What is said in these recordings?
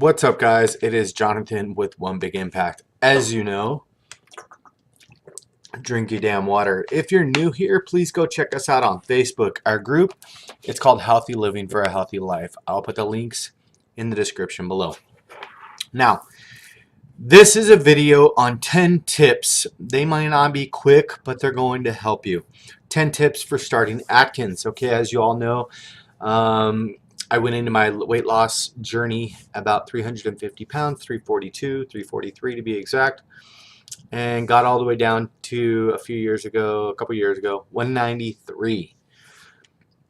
What's up, guys? It is Jonathan with One Big Impact. As you know, drink your damn water. If you're new here, please go check us out on Facebook. Our group, it's called Healthy Living for a Healthy Life. I'll put the links in the description below. Now, this is a video on 10 tips. They might not be quick, but they're going to help you. 10 tips for starting Atkins. Okay, as you all know, I went into my weight loss journey about 350 pounds, 342, 343 to be exact, and got all the way down to a couple years ago, 193.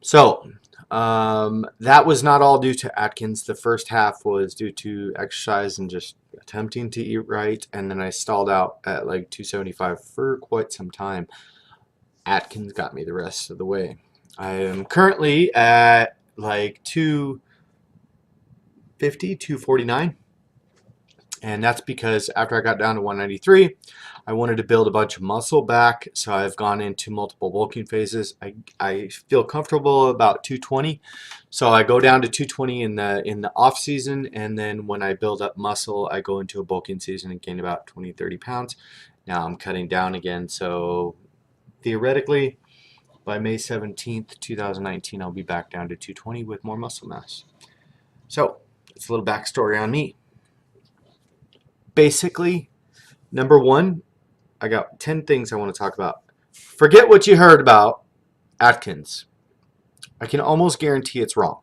So that was not all due to Atkins. The first half was due to exercise and just attempting to eat right, and then I stalled out at like 275 for quite some time. Atkins got me the rest of the way. I am currently at like 250, 249, and that's because after I got down to 193, I wanted to build a bunch of muscle back, so I've gone into multiple bulking phases. I feel comfortable about 220, so I go down to 220 in the off season, and then when I build up muscle, I go into a bulking season and gain about 20-30 pounds. Now I'm cutting down again, so theoretically by May 17th, 2019, I'll be back down to 220 with more muscle mass. So, it's a little backstory on me. Basically, number one, I got 10 things I want to talk about. Forget what you heard about Atkins. I can almost guarantee it's wrong.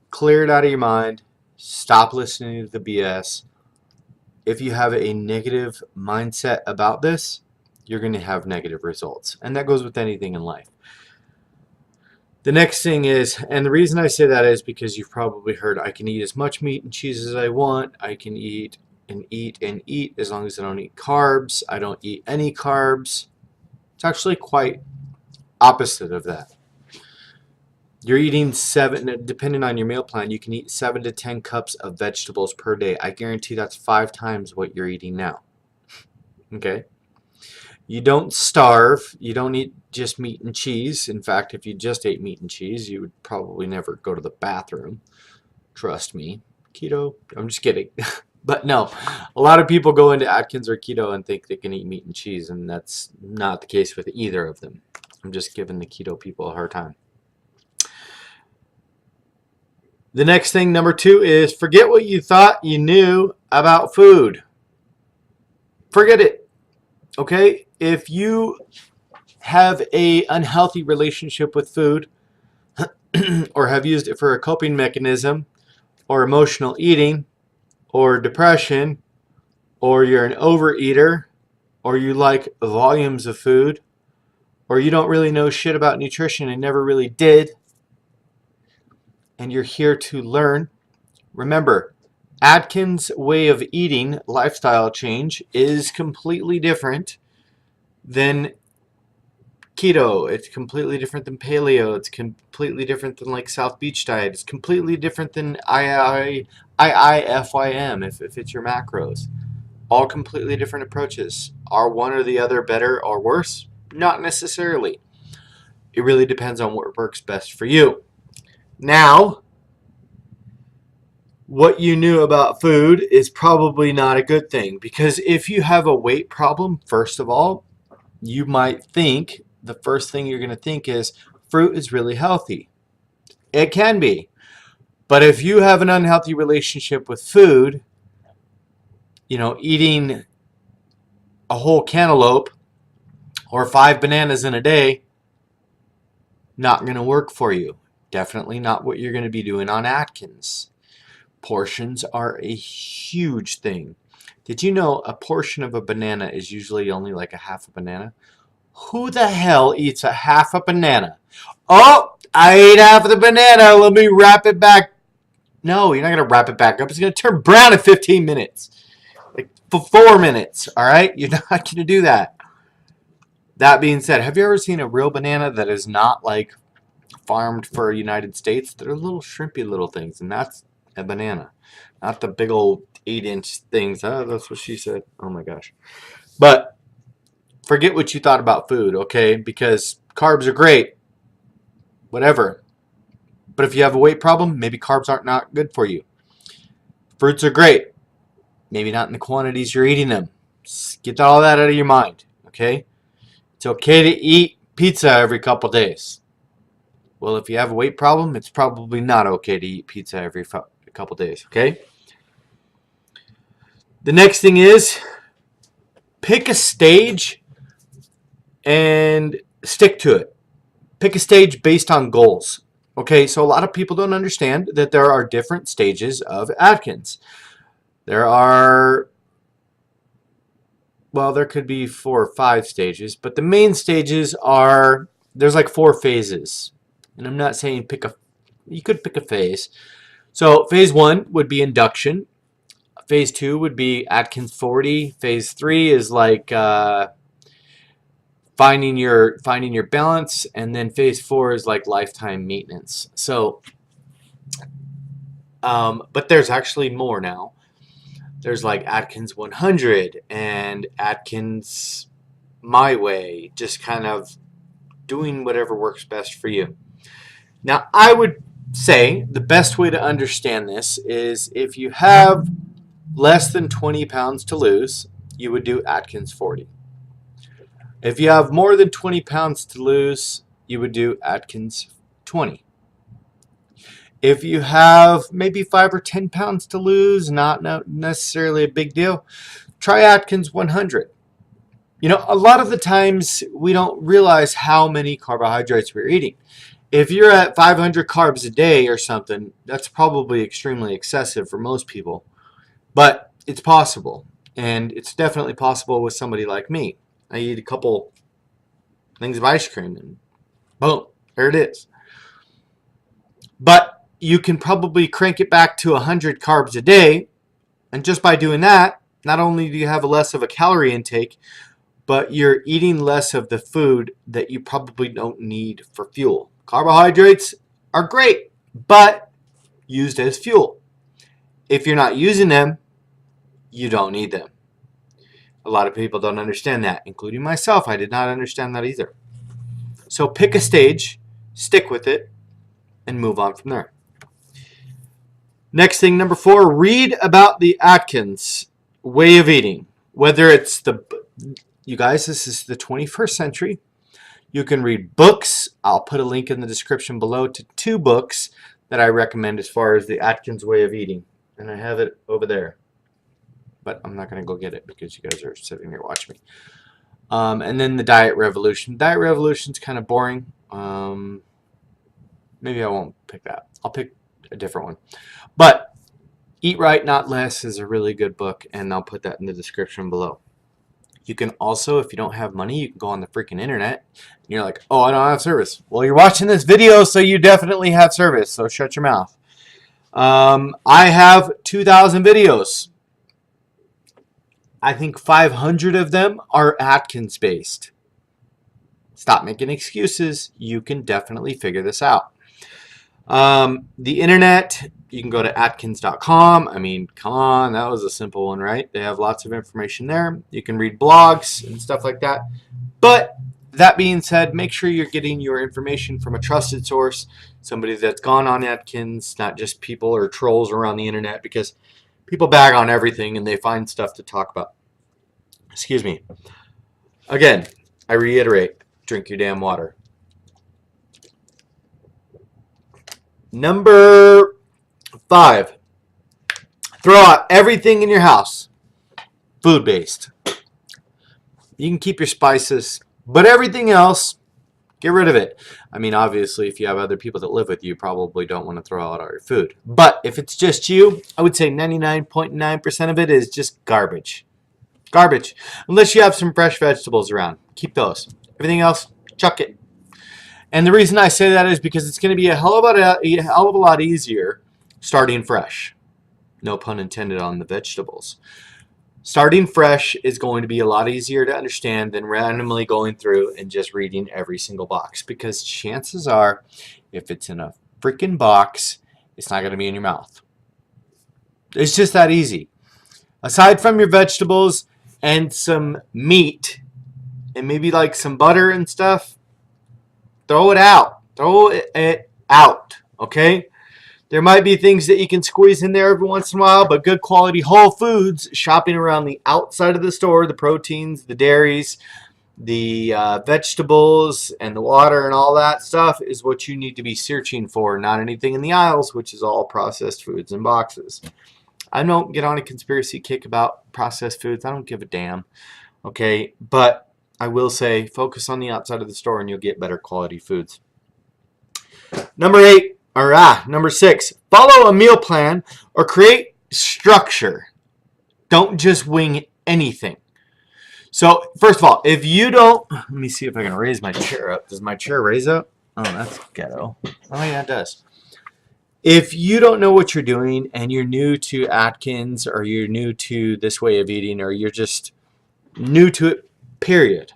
Clear it out of your mind. Stop listening to the BS. If you have a negative mindset about this, you're going to have negative results. And that goes with anything in life. The next thing is, and the reason I say that is because you've probably heard I can eat as much meat and cheese as I want. I can eat and eat and eat as long as I don't eat carbs. I don't eat any carbs. It's actually quite opposite of that. You're eating depending on your meal plan, you can eat 7 to 10 cups of vegetables per day. I guarantee that's 5 times what you're eating now. Okay? You don't starve. You don't eat just meat and cheese. In fact, if you just ate meat and cheese, you would probably never go to the bathroom. Trust me. Keto. I'm just kidding. But no, a lot of people go into Atkins or keto and think they can eat meat and cheese, and that's not the case with either of them. I'm just giving the keto people a hard time. The next thing, number 2, is forget what you thought you knew about food. Forget it. Okay? If you have an unhealthy relationship with food or have used it for a coping mechanism or emotional eating or depression, or you're an overeater, or you like volumes of food, or you don't really know shit about nutrition and never really did, and you're here to learn, remember, Atkins' way of eating, lifestyle change, is completely different than keto. It's completely different than paleo. It's completely different than like South Beach diet. It's completely different than IIFYM if it's your macros. All completely different approaches. Are one or the other better or worse? Not necessarily. It really depends on what works best for you. Now, what you knew about food is probably not a good thing, because if you have a weight problem, first of all, you might think, the first thing you're going to think is fruit is really healthy. It can be. But if you have an unhealthy relationship with food, eating a whole cantaloupe or 5 bananas in a day, not going to work for you. Definitely not what you're going to be doing on Atkins. Portions are a huge thing. Did you know a portion of a banana is usually only like a half a banana? Who the hell eats a half a banana? Oh, I ate half of the banana. Let me wrap it back. No, you're not going to wrap it back up. It's going to turn brown in 15 minutes. Like for 4 minutes, all right? You're not going to do that. That being said, have you ever seen a real banana that is not like farmed for United States? They're little shrimpy little things, and that's a banana. Not the big old 8-inch things. Oh, that's what she said. Oh my gosh. But forget what you thought about food, okay? Because carbs are great. Whatever. But if you have a weight problem, maybe carbs aren't not good for you. Fruits are great. Maybe not in the quantities you're eating them. Just get all that out of your mind, okay? It's okay to eat pizza every couple days. Well, if you have a weight problem, it's probably not okay to eat pizza every couple days, okay? The next thing is pick a stage and stick to it. Pick a stage based on goals. Okay, so a lot of people don't understand that there are different stages of Atkins. There could be 4 or 5 stages, but the main stages are, there's like 4 phases. And I'm not saying you could pick a phase. So phase 1 would be induction. Phase 2 would be Atkins 40. Phase 3 is like finding your balance, and then phase 4 is like lifetime maintenance. So but there's actually more now. There's like Atkins 100 and Atkins My Way, just kind of doing whatever works best for you. Now, I would say the best way to understand this is if you have less than 20 pounds to lose, you would do Atkins 40. If you have more than 20 pounds to lose, you would do Atkins 20. If you have maybe 5 or 10 pounds to lose, not necessarily a big deal, try Atkins 100. You know, a lot of the times we don't realize how many carbohydrates we're eating. If you're at 500 carbs a day or something, that's probably extremely excessive for most people. But it's possible, and it's definitely possible with somebody like me. I eat a couple things of ice cream and boom, there it is. But you can probably crank it back to 100 carbs a day, and just by doing that, not only do you have less of a calorie intake, but you're eating less of the food that you probably don't need for fuel. Carbohydrates are great, but used as fuel. If you're not using them, you don't need them. A lot of people don't understand that, including myself. I did not understand that either. So pick a stage, stick with it, and move on from there. Next thing, number 4, read about the Atkins way of eating. Whether it's you guys, this is the 21st century. You can read books. I'll put a link in the description below to 2 books that I recommend as far as the Atkins way of eating. And I have it over there. But I'm not going to go get it because you guys are sitting here watching me. And then the Diet Revolution. Diet Revolution's kind of boring. Maybe I won't pick that. I'll pick a different one. But Eat Right, Not Less is a really good book, and I'll put that in the description below. You can also, if you don't have money, you can go on the freaking internet. And you're like, oh, I don't have service. Well, you're watching this video, so you definitely have service, so shut your mouth. I have 2,000 videos. I think 500 of them are Atkins based. Stop making excuses. You can definitely figure this out. The internet, you can go to Atkins.com. I mean, come on, that was a simple one, right? They have lots of information there. You can read blogs and stuff like that. But that being said, make sure you're getting your information from a trusted source, somebody that's gone on Atkins, not just people or trolls around the internet, because people bag on everything and they find stuff to talk about. Excuse me. Again, I reiterate, drink your damn water. Number 5, throw out everything in your house, food-based. You can keep your spices, but everything else, get rid of it. I mean, obviously, if you have other people that live with you, you probably don't want to throw out all your food. But if it's just you, I would say 99.9% of it is just garbage. Garbage. Unless you have some fresh vegetables around. Keep those. Everything else, chuck it. And the reason I say that is because it's going to be a hell of a lot easier starting fresh. No pun intended on the vegetables. Starting fresh is going to be a lot easier to understand than randomly going through and just reading every single box. Because chances are, if it's in a freaking box, it's not going to be in your mouth. It's just that easy. Aside from your vegetables and some meat and maybe like some butter and stuff, throw it out. Throw it out, okay? There might be things that you can squeeze in there every once in a while, but good quality whole foods, shopping around the outside of the store, the proteins, the dairies, the vegetables, and the water and all that stuff is what you need to be searching for, not anything in the aisles, which is all processed foods and boxes. I don't get on a conspiracy kick about processed foods. I don't give a damn. Okay, but I will say focus on the outside of the store and you'll get better quality foods. Number 6, follow a meal plan or create structure. Don't just wing anything. So, first of all, if you don't, let me see if I can raise my chair up. Does my chair raise up? Oh, that's ghetto. Oh, yeah, it does. If you don't know what you're doing and you're new to Atkins or you're new to this way of eating or you're just new to it, period,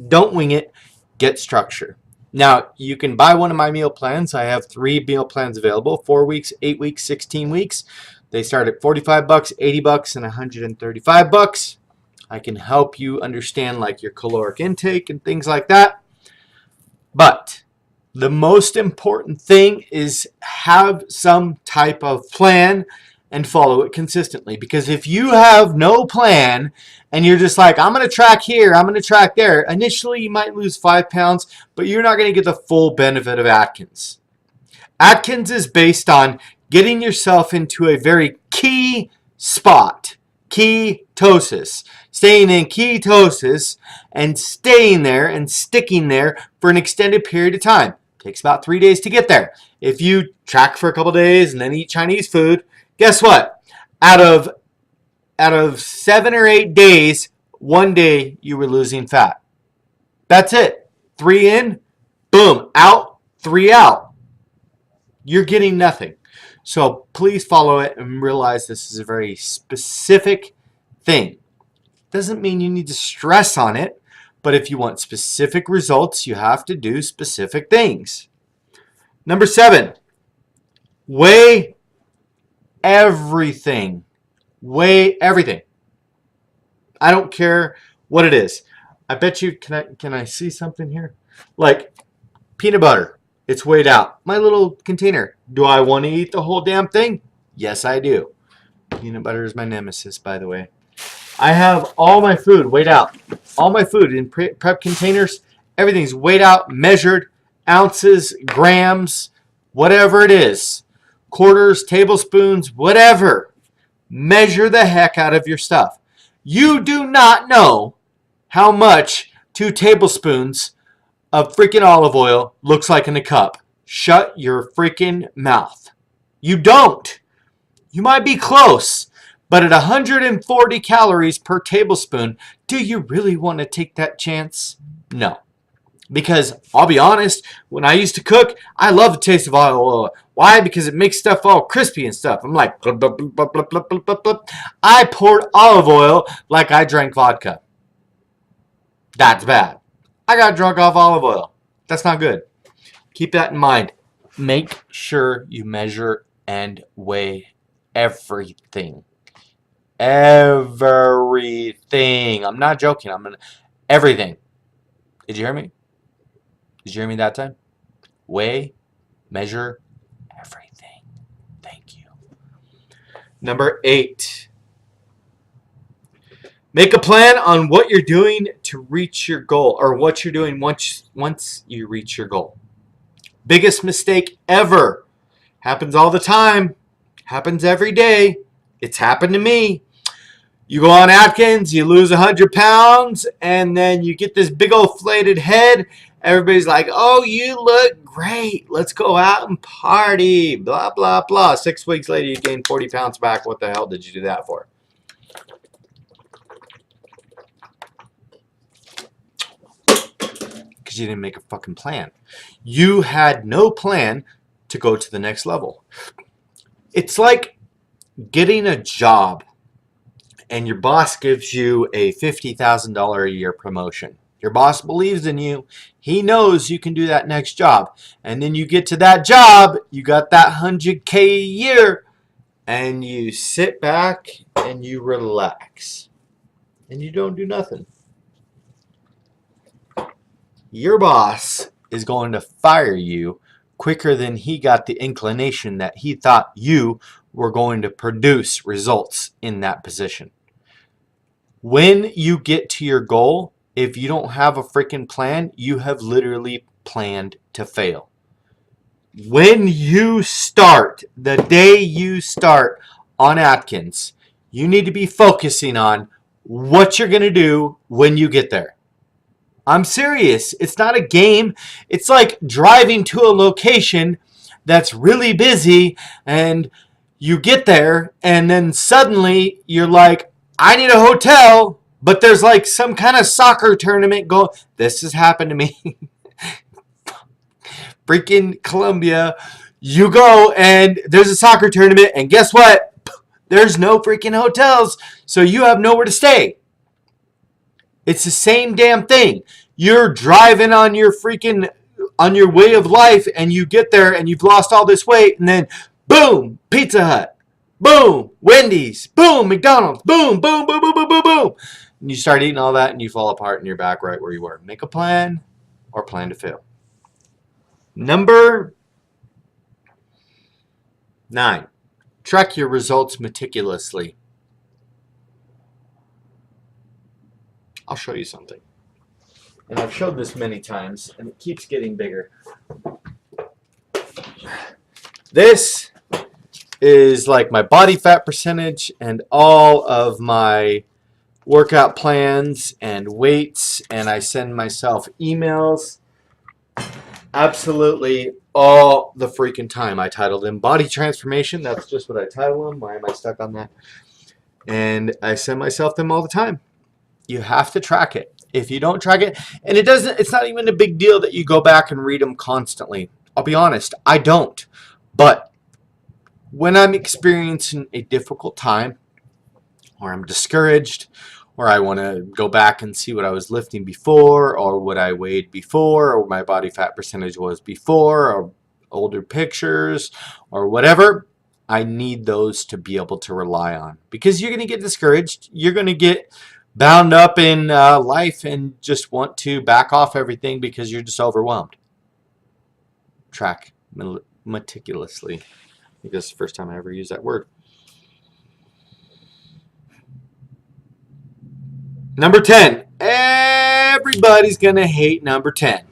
don't wing it. Get structure. Now, you can buy one of my meal plans. I have 3 meal plans available, 4 weeks, 8 weeks, 16 weeks. They start at $45, $80, and $135. I can help you understand like your caloric intake and things like that. But the most important thing is have some type of plan and follow it consistently. Because if you have no plan and you're just like, I'm going to track here, I'm going to track there, initially you might lose 5 pounds, but you're not going to get the full benefit of Atkins. Atkins is based on getting yourself into a very key spot, ketosis, staying in ketosis and staying there and sticking there for an extended period of time. It takes about 3 days to get there. If you track for a couple days and then eat Chinese food, guess what? Out of 7 or 8 days, 1 day you were losing fat. That's it. 3 in, boom, out, 3 out. You're getting nothing. So please follow it and realize this is a very specific thing. Doesn't mean you need to stress on it, but if you want specific results, you have to do specific things. Number 7, weigh everything. Weigh everything. I don't care what it is. I bet you, can I see something here? Like peanut butter. It's weighed out. My little container. Do I want to eat the whole damn thing? Yes, I do. Peanut butter is my nemesis, by the way. I have all my food weighed out. All my food in prep containers. Everything's weighed out, measured, ounces, grams, whatever it is. Quarters, tablespoons, whatever. Measure the heck out of your stuff. You do not know how much 2 tablespoons of freaking olive oil looks like in a cup. Shut your freaking mouth. You don't. You might be close, but at 140 calories per tablespoon, do you really want to take that chance? No. Because I'll be honest, when I used to cook, I love the taste of olive oil. Why? Because it makes stuff all crispy and stuff. I'm like, blub, blub, blub, blub, blub, blub, blub, blub. I poured olive oil like I drank vodka. That's bad. I got drunk off olive oil. That's not good. Keep that in mind. Make sure you measure and weigh everything. Everything. I'm not joking. Everything. Did you hear me? Did you hear me that time? Weigh, measure everything. Thank you. Number 8. Make a plan on what you're doing to reach your goal, or what you're doing once you reach your goal. Biggest mistake ever. Happens all the time. Happens every day. It's happened to me. You go on Atkins, you lose 100 pounds, and then you get this big old flated head. Everybody's like, oh, you look great. Let's go out and party. Blah, blah, blah. 6 weeks later, you gain 40 pounds back. What the hell did you do that for? Because you didn't make a fucking plan. You had no plan to go to the next level. It's like getting a job and your boss gives you a $50,000 a year promotion. Your boss believes in you. He knows you can do that next job. And then you get to that job, you got that $100K a year, and you sit back and you relax. And you don't do nothing. Your boss is going to fire you quicker than he got the inclination that he thought you were going to produce results in that position. When you get to your goal, if you don't have a freaking plan, you have literally planned to fail. When you start, the day you start on Atkins, you need to be focusing on what you're going to do when you get there. I'm serious. It's not a game. It's like driving to a location that's really busy and you get there and then suddenly you're like, I need a hotel, but there's like some kind of soccer tournament going. This has happened to me. Freaking Colombia. You go and there's a soccer tournament and guess what? There's no freaking hotels, so you have nowhere to stay. It's the same damn thing. You're driving on your way of life and you get there and you've lost all this weight and then boom, Pizza Hut. Boom, Wendy's. Boom, McDonald's. Boom, boom, boom, boom, boom, boom, boom. And you start eating all that and you fall apart and you're back right where you were. Make a plan or plan to fail. Number 9. Track your results meticulously. I'll show you something. And I've showed this many times, and it keeps getting bigger. This is like my body fat percentage and all of my workout plans and weights, and I send myself emails absolutely all the freaking time. I titled them Body Transformation. That's just what I title them. Why am I stuck on that? And I send myself them all the time. You have to track it. If you don't track it, and it's not even a big deal that you go back and read them constantly. I'll be honest, I don't. But when I'm experiencing a difficult time, or I'm discouraged, or I want to go back and see what I was lifting before, or what I weighed before, or my body fat percentage was before, or older pictures, or whatever, I need those to be able to rely on. Because you're going to get discouraged. You're going to get bound up in life and just want to back off everything because you're just overwhelmed. Track meticulously. I think that's the first time I ever used that word. Number 10. Everybody's going to hate number 10.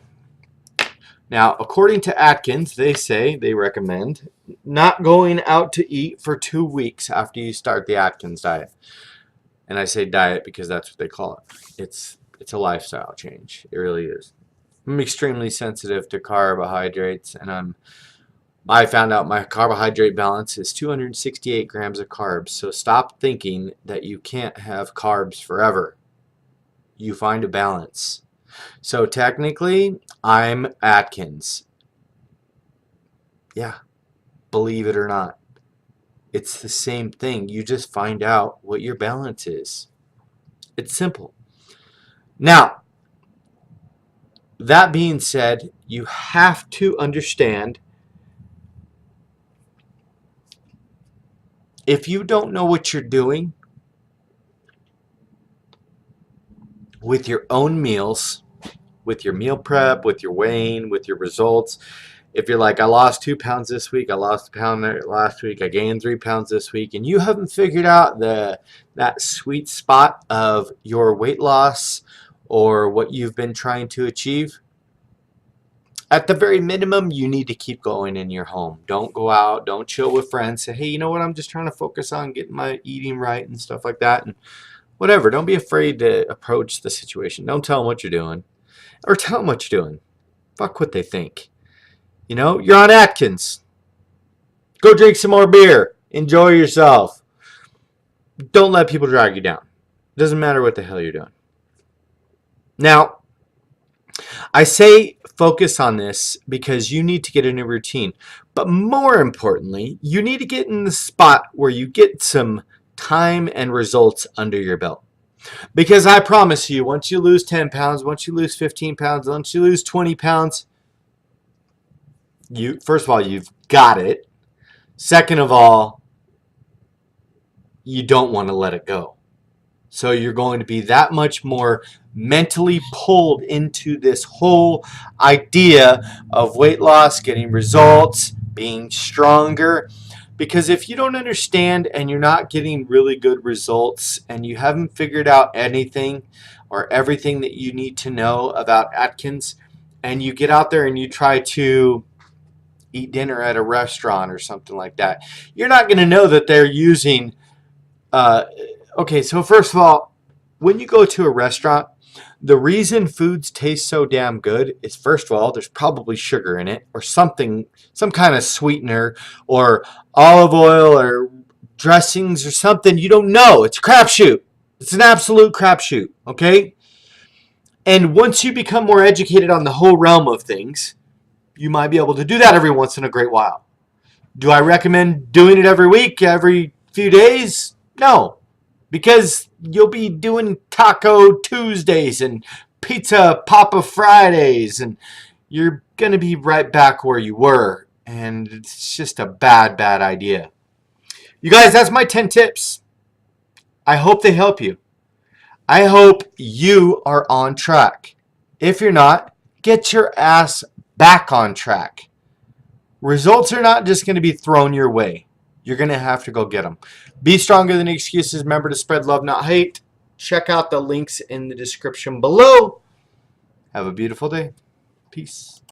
Now, according to Atkins, they recommend not going out to eat for 2 weeks after you start the Atkins diet. And I say diet because that's what they call it. It's a lifestyle change. It really is. I'm extremely sensitive to carbohydrates, and I found out my carbohydrate balance is 268 grams of carbs. So stop thinking that you can't have carbs forever. You find a balance. So technically, I'm Atkins. Yeah, believe it or not. It's the same thing. You just find out what your balance is. It's simple. Now, that being said, you have to understand if you don't know what you're doing with your own meals, with your meal prep, with your weighing, with your results, if you're like, I lost 2 pounds this week, I lost a pound last week, I gained 3 pounds this week, and you haven't figured out that sweet spot of your weight loss or what you've been trying to achieve, at the very minimum, you need to keep going in your home. Don't go out, don't chill with friends, say, hey, you know what, I'm just trying to focus on getting my eating right and stuff like that, and whatever. Don't be afraid to approach the situation. Don't tell them what you're doing, or tell them what you're doing. Fuck what they think. You know, you're on Atkins. Go drink some more beer. Enjoy yourself. Don't let people drag you down. It doesn't matter what the hell you're doing. Now, I say focus on this because you need to get in a routine. But more importantly, you need to get in the spot where you get some time and results under your belt. Because I promise you, once you lose 10 pounds, once you lose 15 pounds, once you lose 20 pounds, first of all, you've got it. Second of all, you don't want to let it go. So you're going to be that much more mentally pulled into this whole idea of weight loss, getting results, being stronger. Because if you don't understand and you're not getting really good results and you haven't figured out anything or everything that you need to know about Atkins, and you get out there and you try to eat dinner at a restaurant or something like that, you're not going to know that they're using okay, so first of all, when you go to a restaurant, the reason foods taste so damn good is, first of all, there's probably sugar in it or something, some kind of sweetener or olive oil or dressings or something. You don't know. It's a crapshoot. It's an absolute crapshoot, okay? And once you become more educated on the whole realm of things, you might be able to do that every once in a great while. Do I recommend doing it every week, every few days? No, because you'll be doing Taco Tuesdays and Pizza Papa Fridays, and you're going to be right back where you were, and it's just a bad, bad idea. You guys, that's my 10 tips. I hope they help you. I hope you are on track. If you're not, get your ass back on track. Results are not just going to be thrown your way. You're going to have to go get them. Be stronger than excuses. Remember to spread love, not hate. Check out the links in the description below. Have a beautiful day. Peace.